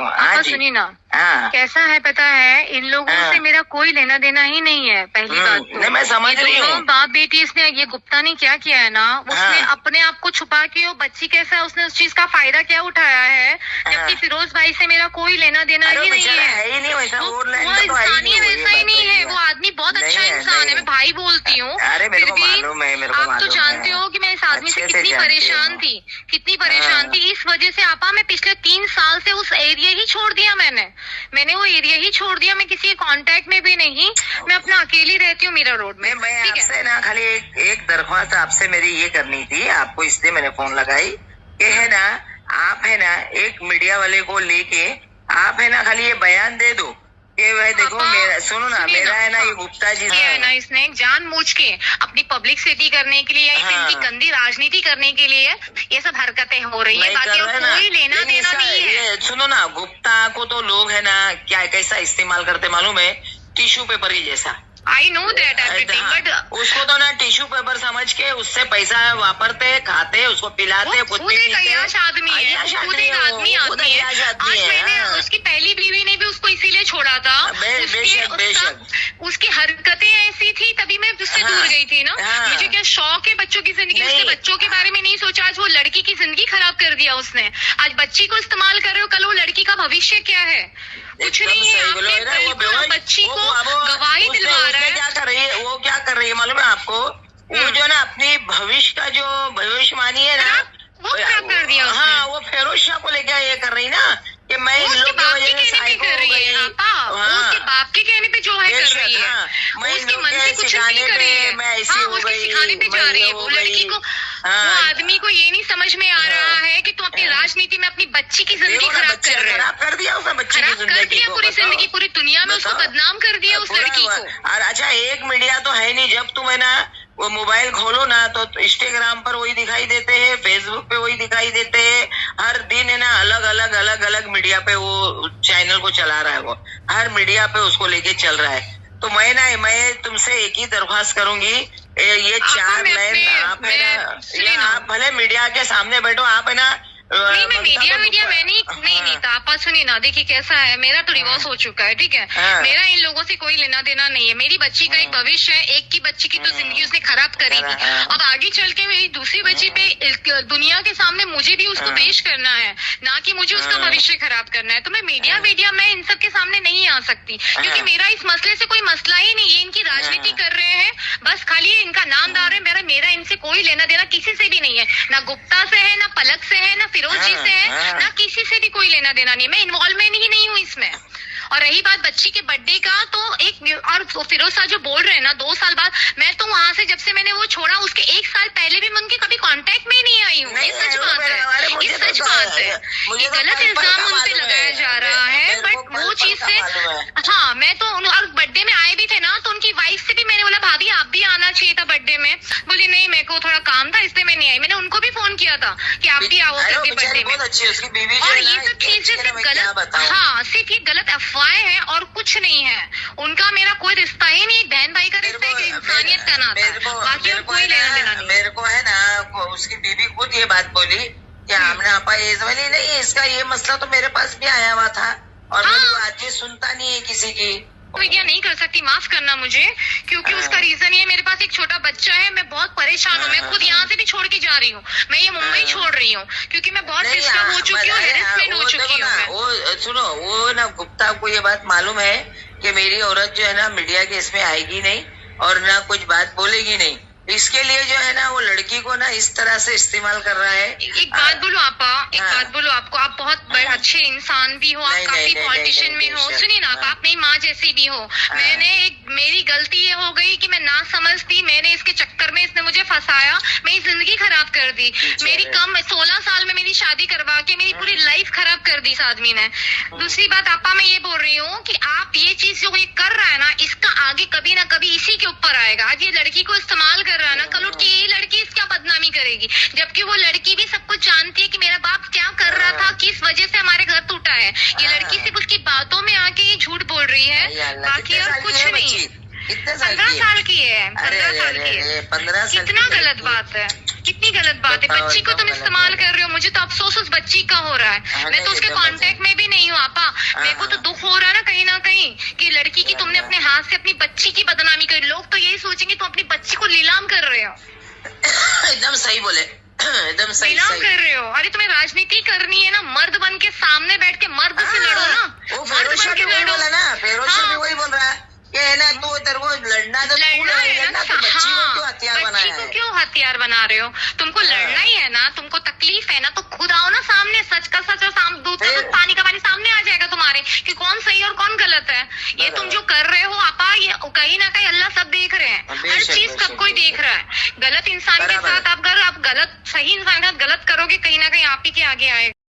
हाँ जी, सुनिए ना, हाँ कैसा है पता है, इन लोगों से मेरा कोई लेना देना ही नहीं है। पहली बात तो नहीं, मैं समझ रही हूँ। बाप बेटी इसने, ये गुप्ता ने क्या किया है ना, उसने अपने आप को छुपा के वो बच्ची कैसा, उसने उस चीज का फायदा क्या उठाया है, जबकि फिरोज भाई से मेरा कोई लेना देना ही नहीं है। वो इंसान वैसा ही नहीं है, वो आदमी बहुत अच्छा इंसान है, मैं भाई बोलती हूँ। फिर भी आप तो जानते हो कि मैं इस आदमी से कितनी परेशान थी, कितनी परेशान थी। इस वजह से आपा मैं पिछले 3 साल से उस एरिया ही छोड़ दिया, मैंने वो एरिया ही छोड़ दिया। मैं किसी कांटेक्ट में भी नहीं, मैं अपना अकेली रहती हूँ मीरा रोड में। मैं आपसे ना खाली एक दरख्वास्त आपसे मेरी ये करनी थी आपको, इसलिए मैंने फोन लगाई कि है ना, आप है ना एक मीडिया वाले को लेके आप है ना खाली ये बयान दे दो कि भाई देखो मेरा, सुनो ना, मेरा है ना ये गुप्ता जी है ना, इसने जानबूझ के अपनी पब्लिसिटी करने के लिए, इनकी गंदी राजनीति करने के लिए ये सब हरकतें हो रही है, बाकी कोई लेना देना नहीं है। सुनो ना, गुप्ता को तो लोग है ना क्या कैसा इस्तेमाल करते मालूम है, टिश्यू पेपर की जैसा। I know that everything, but उसको तो ना टिश्यू पेपर समझ के उससे पैसा वापरते, खाते, उसको पिलाते, खुद एक अय्याश आदमी है, खुद एक आदमी है। आज मैंने उसकी पहली बीवी ने भी उसको इसीलिए छोड़ा था, उसकी हरकतें ऐसी थी, तभी मैं उससे दूर गई थी ना। मुझे क्या शौक है बच्चों की जिंदगी, उसके बच्चों के बारे में नहीं सोचा। आज वो लड़की की जिंदगी खराब कर दिया उसने। आज बच्ची को इस्तेमाल कर रहे हो, कल वो लड़की का भविष्य क्या है, कुछ नहीं है। आपने बच्ची को गवाही दिलवा रहा है। क्या कर रही है वो, क्या कर रही है मालूम है आपको, वो जो ना अपनी भविष्य का जो भविष्यवाणी है ना, वो खराब कर दिया। हाँ, वो फिरोज शाह को लेकर ये कर रही ना कि मैं इन लोगों की वजह से साइको हो गई। उसके बाप के कहने पे जो है कर रही है, उसके मन से कुछ नहीं कर रही है, मैं ऐसी हो गई, सिखाने पे जा रही है वो लड़की को। वो आदमी को ये नहीं समझ में आ रहा है कि तुम अपनी राजनीति में अपनी बच्ची की जिंदगी खराब कर रहे हो। खराब कर दिया उसने बच्ची की जिंदगी, पूरी जिंदगी, पूरी दुनिया में उसको बदनाम कर दिया उस लड़की को। और अच्छा, एक मीडिया तो है नहीं, जब तुम है ना वो मोबाइल खोलो ना तो इंस्टाग्राम पर वही दिखाई देते हैं, फेसबुक पे वही दिखाई देते हैं, हर दिन है ना अलग अलग मीडिया पे वो चैनल को चला रहा है, वो हर मीडिया पे उसको लेके चल रहा है। तो मैं तुमसे एक ही दरख्वास्त करूंगी, ये 4 लाइन आप है ना, आप भले मीडिया के सामने बैठो, आप है ना नहीं, मैं मीडिया मैं नहीं था। आप सुनिए ना, देखिए कैसा है, मेरा तो डिवोर्स हो चुका है, ठीक है। मेरा इन लोगों से कोई लेना देना नहीं है। मेरी बच्ची का एक भविष्य है, एक की बच्ची की तो जिंदगी उसने खराब करी थी, अब आगे चल के मेरी दूसरी बच्ची पे दुनिया के सामने मुझे भी उसको पेश करना है, ना कि मुझे उसका भविष्य खराब करना है। तो मैं मीडिया मैं इन सब के सामने नहीं आ सकती, क्योंकि मेरा इस मसले से कोई मसला ही नहीं है। इनकी राजनीति कर रहे हैं, बस खाली इनका नाम डाल रहे हैं। मेरा इनसे कोई लेना देना किसी से भी नहीं है, ना गुप्ता से है, ना पलक से है, ना फिरोज जी से है, ना किसी से भी कोई लेना देना नहीं। मैं इन्वॉल्वमेंट ही नहीं हूँ इसमें। और रही बात बच्ची के बर्थडे का, तो और फिरोज साहब जो बोल रहे हैं ना 2 साल बाद, मैं तो वहां से जब से मैंने वो छोड़ा उसके 1 साल पहले भी मैं उनके कभी कांटेक्ट में ही नहीं आई हूँ। ये सच बात है, ये सच बात है। ये गलत इल्जाम उन पे लगाया जा रहा है, बट वो चीज से हाँ, मैं तो और बर्थडे में आए भी थे ना, तो उनकी वाइफ से भी मैंने बोला भाभी आप भी आना चाहिए था बर्थडे में। बोली नहीं, मेरे को थोड़ा काम था इसलिए मैं नहीं आई। मैंने उनको भी फोन किया था कि आप भी आओ करके बर्थडे में। और ये सब चीजें सिर्फ गलत, हाँ, सिर्फ ये गलत अफवाहें हैं और कुछ नहीं है। उनका मेरा कोई रिश्ता ही नहीं, बहन भाई का रिश्ता है, इंसानियत का नाता, बाकी और कोई लेना देना नहीं। मेरे को है ना उसकी बीवी खुद ये बात बोली कि हमने आपा ये बोली नहीं, इसका ये मसला तो मेरे पास भी आया हुआ था, और आदमी सुनता नहीं है किसी की। मीडिया नहीं कर सकती, माफ करना मुझे, क्योंकि उसका रीजन ये, मेरे पास एक छोटा बच्चा है, मैं बहुत परेशान हूँ। मैं खुद यहाँ से भी छोड़ के जा रही हूँ, मैं ये मुंबई छोड़ रही हूँ, क्योंकि मैं बहुत डिस्टर्ब हो चुकी हूँ, हेरेसमेंट हो चुकी हूँ। वो सुनो, वो ना गुप्ता को ये बात मालूम है कि मेरी औरत जो है ना मीडिया के इसमें आएगी नहीं और ना कुछ बात बोलेगी नहीं, इसके लिए जो है ना वो लड़की को ना इस तरह से इस्तेमाल कर रहा है। एक बात बोलो आपा, एक बात बोलो आपको, आप बहुत अच्छे इंसान भी हो, आप काफी पॉलिटिशियन में हो। सुनिए ना आप मेरी माँ जैसी भी हो। मेरी गलती ये हो गई कि मैं ना समझती, मैंने इसके चक्कर में इसने मुझे फंसाया, मेरी जिंदगी खराब कर दी। मेरी 16 साल में मेरी शादी करवा के मेरी पूरी लाइफ खराब कर दी इस आदमी ने। दूसरी बात आपा, मैं ये बोल रही हूँ कि आप ये चीज जो ये कर रहा है ना, इसका आगे कभी ना कभी इसी के ऊपर आएगा। आज ये लड़की को इस्तेमाल कर रहा है ना, कल उठ के यही लड़की इसका बदनामी करेगी, जबकि वो लड़की भी सब कुछ जानती है कि मेरा बाप क्या कर रहा था, किस वजह से हमारे घर टूटा है। ये लड़की सिर्फ उसकी बातों में आके ये झूठ बोल रही है, बाकी और कुछ नहीं। 15 साल की है, 15 साल की है। 15 साल, कितना गलत बात है, कितनी गलत बात है। बच्ची को तुम इस्तेमाल कर रहे हो, मुझे तो अफसोस उस बच्ची का हो रहा है। मैं तो उसके कांटेक्ट में भी नहीं हूँ आपा, सही बोले, एकदम सही बिलोंग सही। कर रहे हो। अरे तुम्हें राजनीति करनी है ना, मर्द बन के सामने बैठ के मर्द से लड़ो ना, वो मर्द बन के लड़ो। बोला ना, फेरोज भी वही बोल रहा है कि है ना, तो तेरे को लड़ना तो लड़ना है ना, तो बच्ची को क्यों हाँ, हथियार बच्ची बनाया को है? क्यों हथियार बना रहे हो? तुमको लड़ना ही है ना, तुमको तकलीफ है ना, तो खुद आओ ना सामने, सच का सच और दूध का दूध पानी का पानी सामने आ जाएगा तुम्हारे कि कौन सही और कौन गलत है। ये तुम जो कर रहे हो आपा, ये कहीं ना कहीं अल्लाह सब देख रहे हैं, हर चीज सब कोई देख रहा है। गलत इंसान के साथ आप गलत, सही इंसान के साथ गलत करोगे, कहीं ना कहीं आप ही के आगे आएगा।